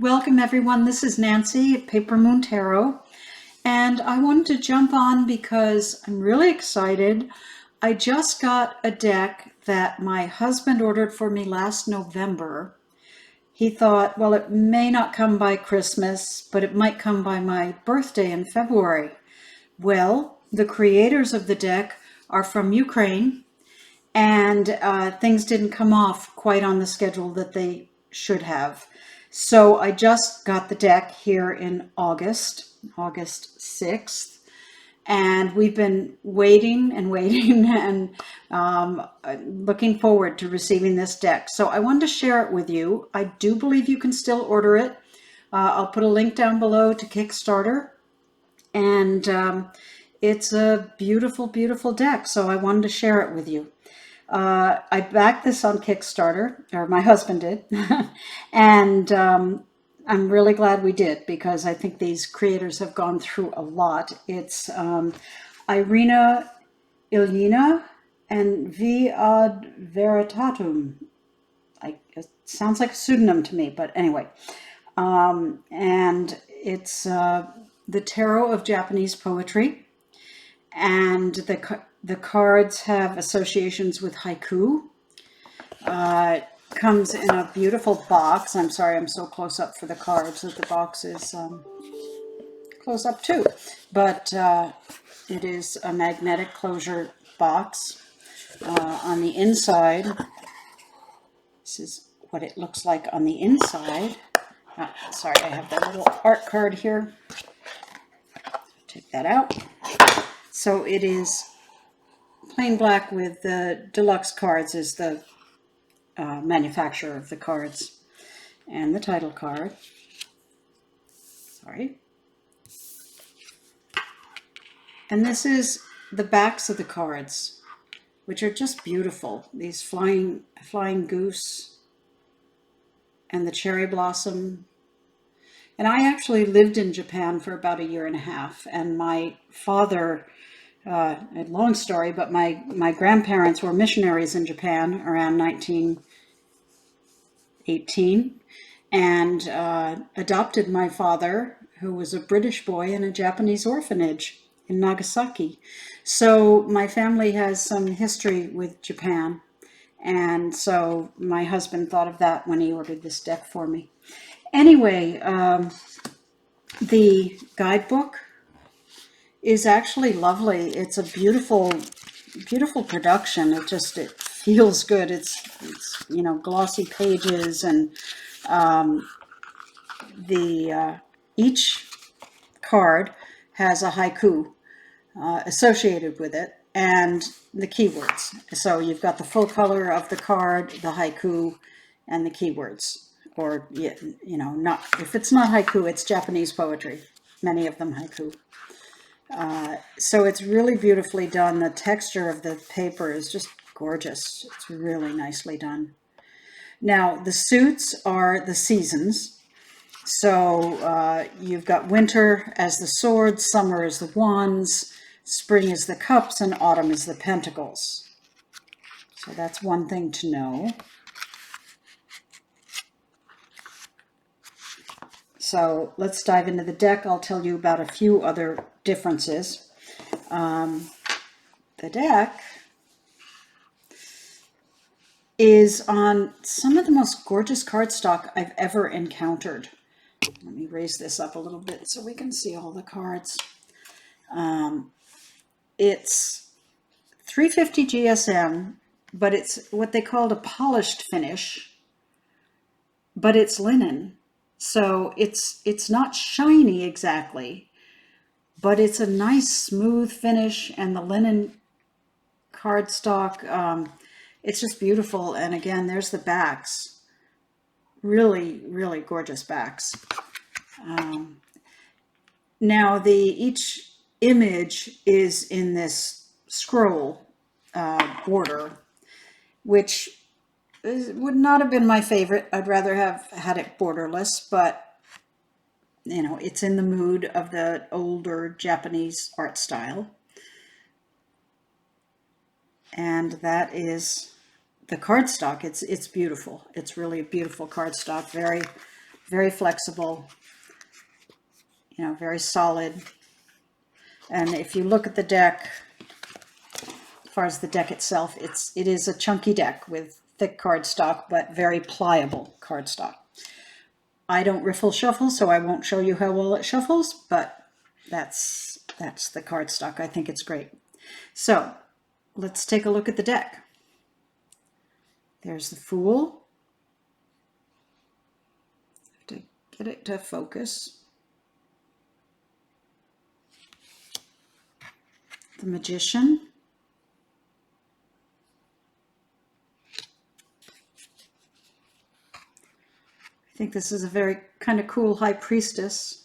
Welcome everyone, this is Nancy at Paper Moon Tarot, and I wanted to jump on because I'm really excited. I just got a deck that my husband ordered for me last November. He thought, well, it may not come by Christmas, but it might come by my birthday in February. Well, the creators of the deck are from Ukraine, and things didn't come off quite on the schedule that they should have. So I just got the deck here in August 6th, and we've been waiting and waiting and looking forward to receiving this deck. So I wanted to share it with you. I do believe you can still order it. I'll put a link down below to Kickstarter, and it's a beautiful, beautiful deck. So I wanted to share it with you. I backed this on Kickstarter, or my husband did, and I'm really glad we did because I think these creators have gone through a lot. It's Irina Ilyina and V Veritatum. It sounds like a pseudonym to me, but anyway. And it's the tarot of Japanese poetry, and the cards have associations with haiku. Comes in a beautiful box. I'm sorry, I'm so close up for the cards that the box is close up too. But it is a magnetic closure box. On the inside, this is what it looks like on the inside. Sorry, I have that little art card here. Take that out. So it is plain black with the deluxe cards is the manufacturer of the cards, and the title card. Sorry. And this is the backs of the cards, which are just beautiful. These flying goose and the cherry blossom. And I actually lived in Japan for about 1.5 years, and my father, a long story, but my grandparents were missionaries in Japan around 1918, and adopted my father, who was a British boy in a Japanese orphanage in Nagasaki. So my family has some history with Japan, and so my husband thought of that when he ordered this deck for me. Anyway, the guidebook is actually lovely. It's a beautiful, beautiful production. It feels good. It's glossy pages, and each card has a haiku associated with it and the keywords. So you've got the full color of the card, the haiku, and the keywords. Or not if it's not haiku, it's Japanese poetry. Many of them haiku. So it's really beautifully done. The texture of the paper is just gorgeous. It's really nicely done. Now, the suits are the seasons. So you've got winter as the swords, summer is the wands, spring is the cups, and autumn is the pentacles. So that's one thing to know. So let's dive into the deck. I'll tell you about a few other differences. The deck is on some of the most gorgeous cardstock I've ever encountered. Let me raise this up a little bit so we can see all the cards. It's 350 GSM, but it's what they called a polished finish, but it's linen. So it's not shiny exactly, but it's a nice smooth finish, and the linen cardstock, it's just beautiful. And again, there's the backs. Really, really gorgeous backs. Now each image is in this scroll border, which would not have been my favorite. I'd rather have had it borderless, but it's in the mood of the older Japanese art style. And that is the cardstock. It's beautiful. It's really a beautiful cardstock, very very flexible, you know, very solid. And if you look at the deck, as far as the deck itself, it is a chunky deck with thick cardstock, but very pliable cardstock. I don't riffle shuffle, so I won't show you how well it shuffles, but that's the cardstock. I think it's great. So let's take a look at the deck. There's the Fool. Have to get it to focus. The Magician. I think this is a very kind of cool High Priestess.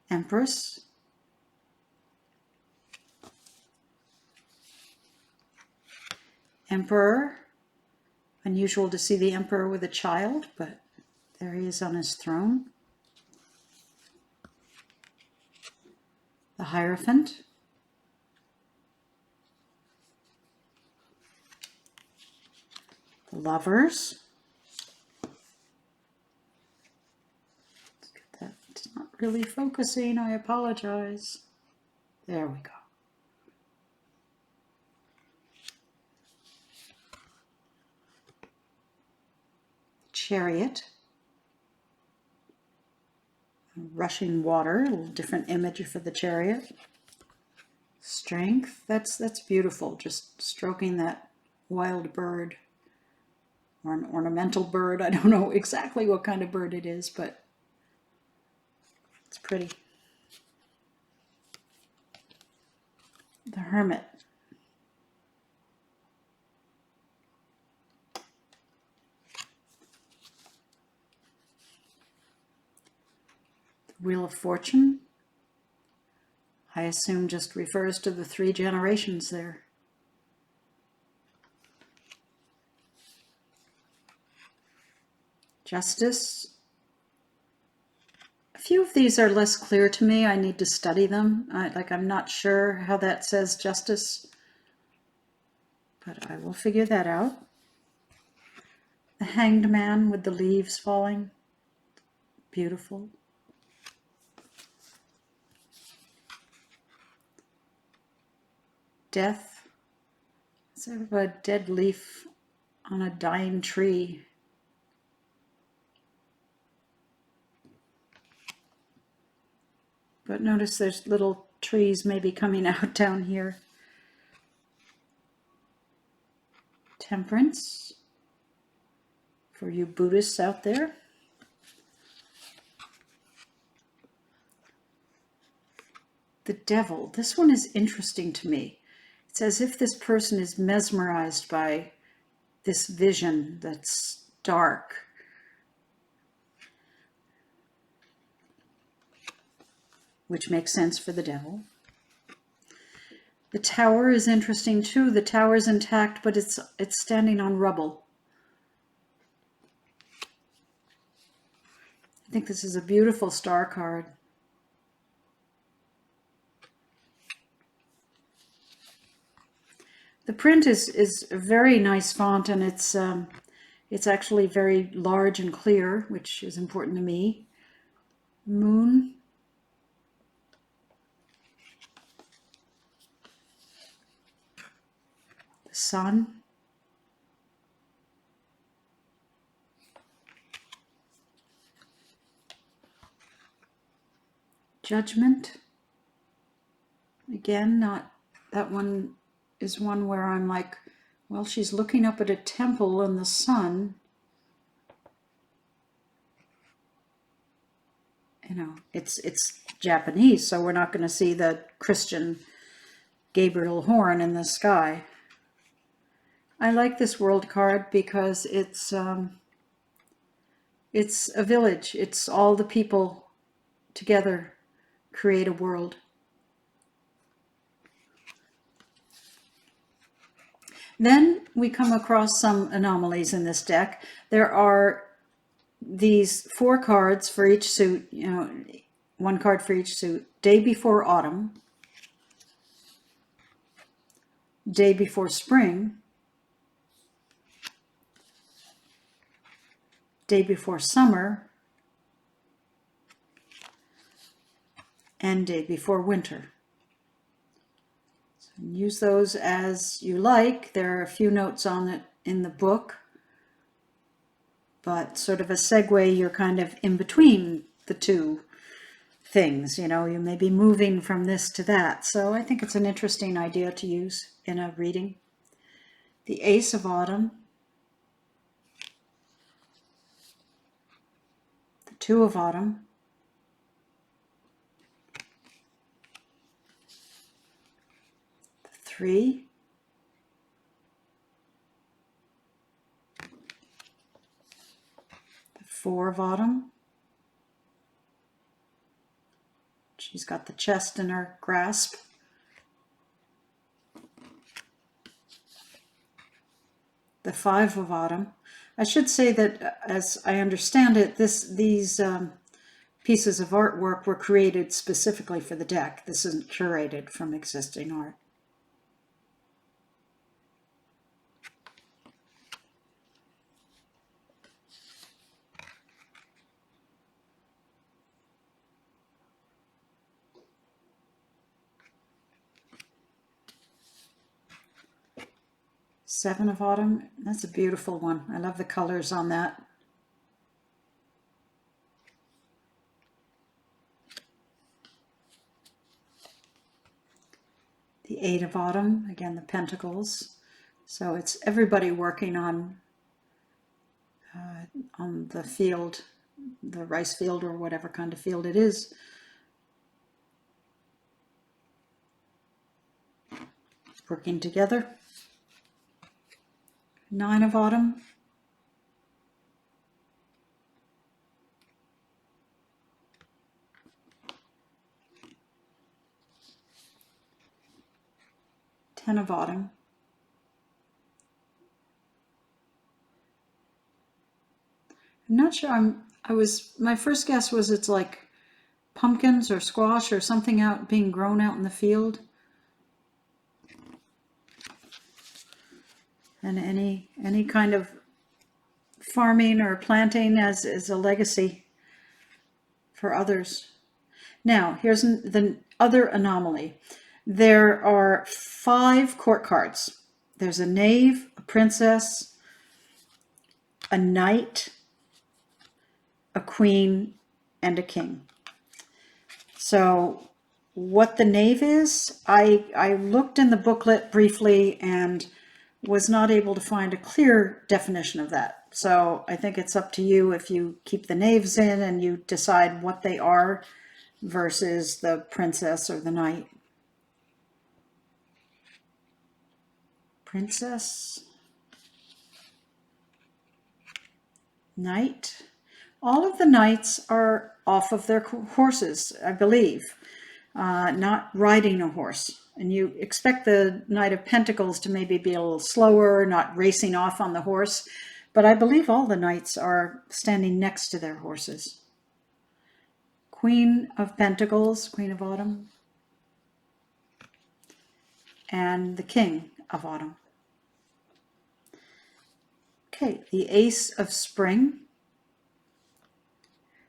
Empress. Emperor. Unusual to see the Emperor with a child, but there he is on his throne. The Hierophant. The Lovers. Let's get that. It's not really focusing. I apologize. There we go. Chariot. Rushing water, a little different image for the chariot. Strength, that's beautiful, just stroking that wild bird or an ornamental bird. I don't know exactly what kind of bird it is, but it's pretty. The Hermit. Wheel of Fortune, I assume just refers to the 3 generations there. Justice. A few of these are less clear to me. I need to study them. I'm not sure how that says justice, but I will figure that out. The Hanged Man with the leaves falling. Beautiful. Death. It's sort of a dead leaf on a dying tree. But notice there's little trees maybe coming out down here. Temperance. For you Buddhists out there. The Devil. This one is interesting to me. It's as if this person is mesmerized by this vision that's dark. Which makes sense for the devil. The Tower is interesting too. The tower is intact, but it's standing on rubble. I think this is a beautiful star card. The print is a very nice font, and it's actually very large and clear, which is important to me. Moon. The Sun. Judgment. Again, not that one. Is one where I'm like, well, she's looking up at a temple in the sun. You know, it's Japanese, so we're not going to see the Christian Gabriel horn in the sky. I like this world card because it's a village. It's all the people together create a world. Then we come across some anomalies in this deck. There are these 4 cards for each suit, you know, 1 card for each suit. Day Before Autumn, Day Before Spring, Day Before Summer, and Day Before Winter. So use those as you like. There are a few notes on it in the book, but sort of a segue, you're kind of in between the two things, you know, you may be moving from this to that. So I think it's an interesting idea to use in a reading. The Ace of Autumn, the Two of Autumn, the Three, the Four of Autumn. She's got the chest in her grasp. The Five of Autumn. I should say that, as I understand it, these pieces of artwork were created specifically for the deck. This isn't curated from existing art. Seven of Autumn, that's a beautiful one. I love the colors on that. The Eight of Autumn, again the Pentacles. So it's everybody working on the field, the rice field or whatever kind of field it is. Working together. Nine of Autumn. Ten of Autumn. I'm not sure, my first guess was it's like pumpkins or squash or something out being grown out in the field. And any kind of farming or planting as a legacy for others. Now, here's the other anomaly. There are 5 court cards. There's a knave, a princess, a knight, a queen, and a king. So what the knave is, I looked in the booklet briefly and was not able to find a clear definition of that. So I think it's up to you if you keep the knaves in and you decide what they are versus the princess or the knight. Princess, knight. All of the knights are off of their horses, I believe, not riding a horse. And you expect the Knight of Pentacles to maybe be a little slower, not racing off on the horse. But I believe all the knights are standing next to their horses. Queen of Pentacles, Queen of Autumn. And the King of Autumn. Okay, the Ace of Spring,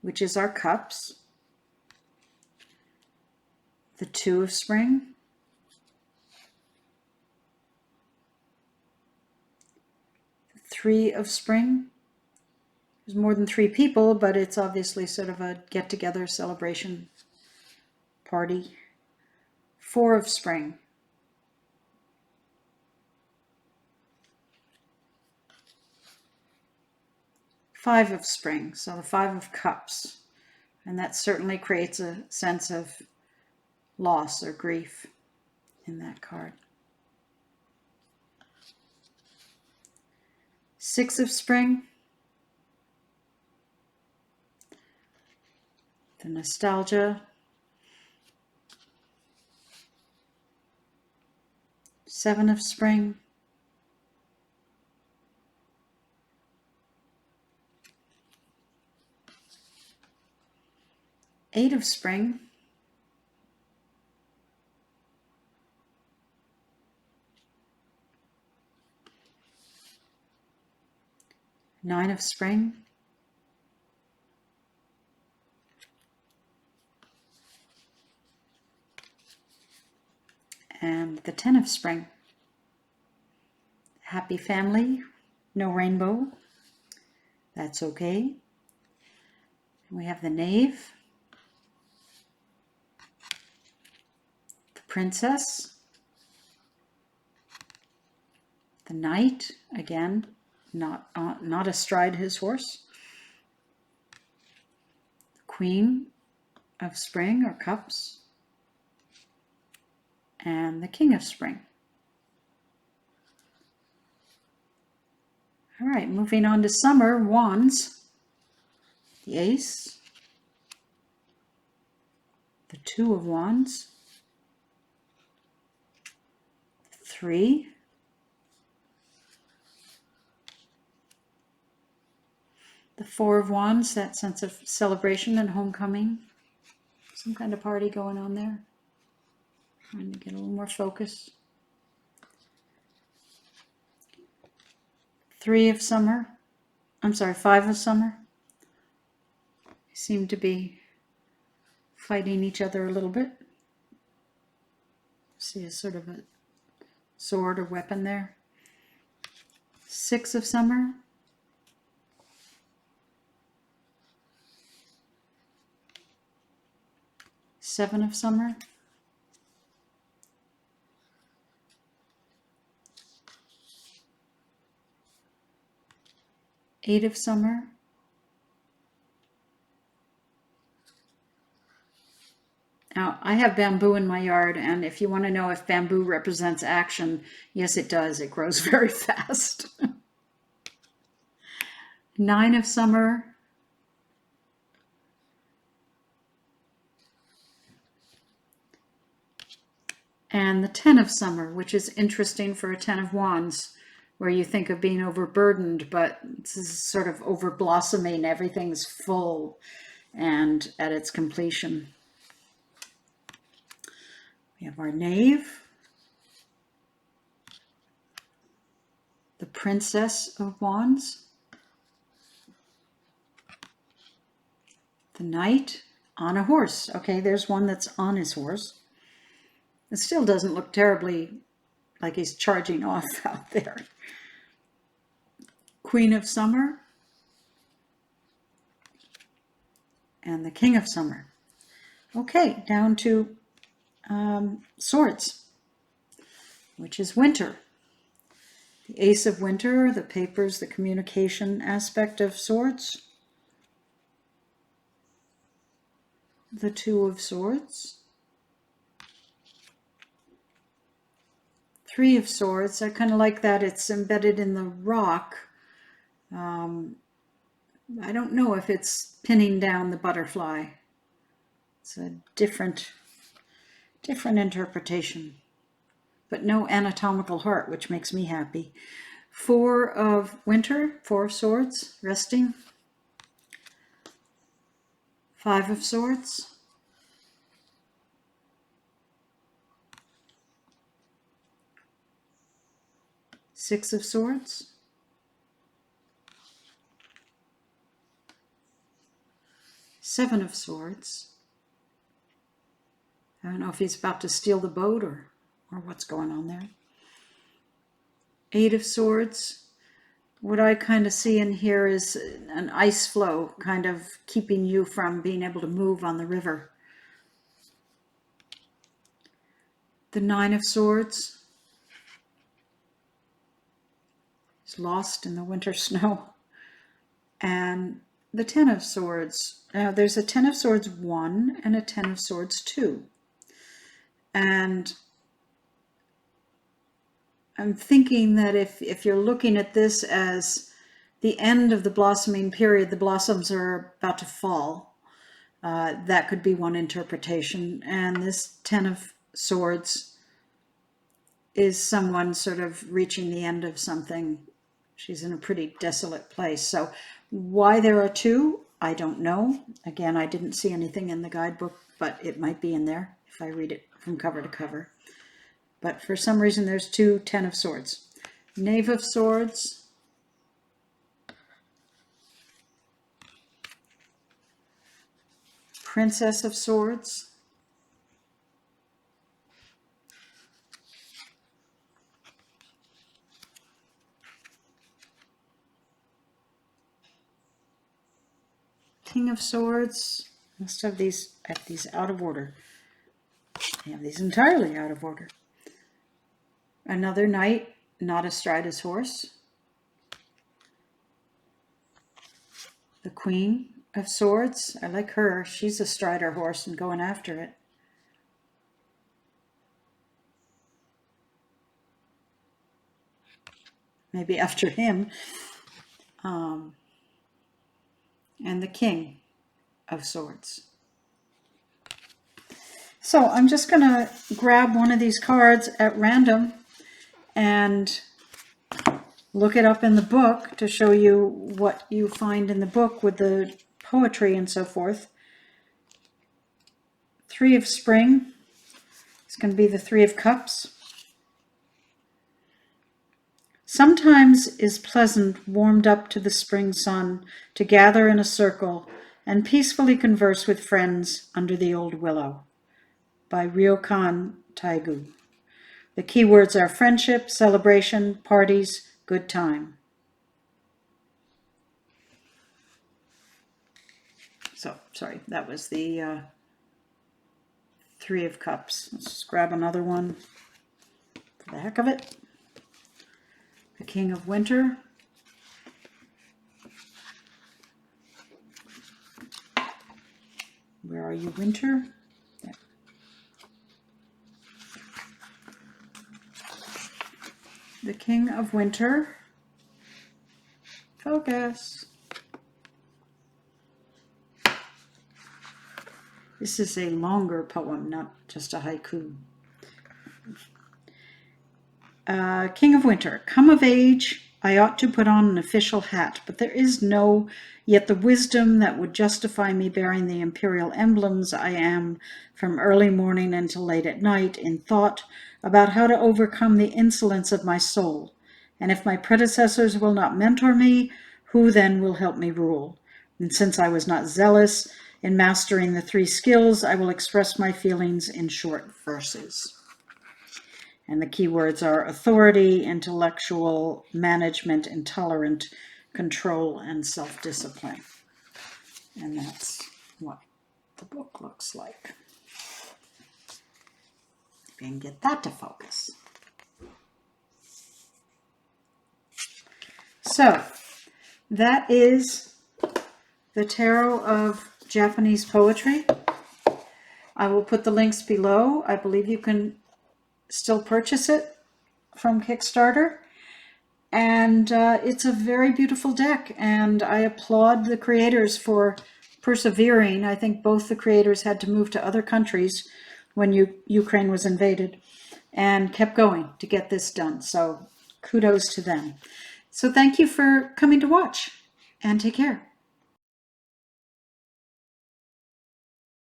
which is our cups. The Two of Spring. The Three of Spring. There's more than 3 people, but it's obviously sort of a get-together celebration party. Four of Spring. Five of Spring, so the Five of Cups. And that certainly creates a sense of loss or grief in that card. Six of Spring. The nostalgia. Seven of Spring. Eight of Spring. Nine of Spring. and the Ten of Spring. Happy family, no rainbow. That's okay. We have the Knave, the Princess, the Knight, again, not astride his horse, the Queen of Spring or Cups, and the King of Spring. All right, moving on to summer, Wands, the Ace, the Two of Wands, 3, the Four of Wands, that sense of celebration and homecoming, some kind of party going on there. Trying to get a little more focus. 5 of summer. They seem to be fighting each other a little bit. See a sort of a sword or weapon there. 6 of summer. 7 of summer. 8 of summer. Now, I have bamboo in my yard, and if you want to know if bamboo represents action, yes, it does. It grows very fast. 9 of summer. And the 10 of summer, which is interesting for a 10 of wands, where you think of being overburdened, but this is sort of over blossoming. Everything's full and at its completion. We have our Knave, the Princess of Wands, the Knight on a horse. Okay, there's one that's on his horse. It still doesn't look terribly like he's charging off out there. Queen of Summer and the King of Summer. Okay, down to Swords, which is winter. The Ace of Winter, the papers, the communication aspect of Swords. The Two of Swords. 3 of Swords. I kind of like that it's embedded in the rock. I don't know if it's pinning down the butterfly. It's a different interpretation, but no anatomical heart, which makes me happy. 4 of Winter, 4 of Swords, resting. 5 of Swords. 6 of Swords. 7 of Swords. I don't know if he's about to steal the boat or what's going on there. 8 of Swords. What I kind of see in here is an ice flow, kind of keeping you from being able to move on the river. The 9 of Swords. He's lost in the winter snow. And the 10 of Swords. Now there's a 10 of Swords 1 and a 10 of Swords 2. And I'm thinking that if you're looking at this as the end of the blossoming period, the blossoms are about to fall. That could be one interpretation. And this 10 of Swords is someone sort of reaching the end of something. She's in a pretty desolate place. So why there are 2, I don't know. Again, I didn't see anything in the guidebook, but it might be in there if I read it from cover to cover. But for some reason, there's 2 10 of Swords. Knave of Swords. Princess of Swords. King of Swords. Must have these, I have these out of order. I have these entirely out of order. Another knight, not astride his horse. The Queen of Swords. I like her. She's astride her horse and going after it. Maybe after him. And the King of Swords. So I'm just going to grab one of these cards at random and look it up in the book to show you what you find in the book with the poetry and so forth. Three of Spring. It's going to be the Three of Cups. Sometimes is pleasant, warmed up to the spring sun, to gather in a circle and peacefully converse with friends under the old willow. By Ryokan Taigu. The key words are friendship, celebration, parties, good time. So, sorry, that was the Three of Cups. Let's just grab another one for the heck of it. The King of Winter. Where are you, Winter? There. The King of Winter. Focus. This is a longer poem, not just a haiku. King of Winter, come of age, I ought to put on an official hat, but there is no yet the wisdom that would justify me bearing the imperial emblems. I am from early morning until late at night in thought about how to overcome the insolence of my soul. And if my predecessors will not mentor me, who then will help me rule? And since I was not zealous in mastering the three skills, I will express my feelings in short verses. And the key words are authority, intellectual, management, intolerant, control, and self-discipline. And that's what the book looks like. If you can get that to focus. So, that is the Tarot of Japanese Poetry. I will put the links below. I believe you can still purchase it from Kickstarter, and it's a very beautiful deck, and I applaud the creators for persevering. I think both the creators had to move to other countries when Ukraine was invaded and kept going to get this done, so kudos to them. So thank you for coming to watch, and take care.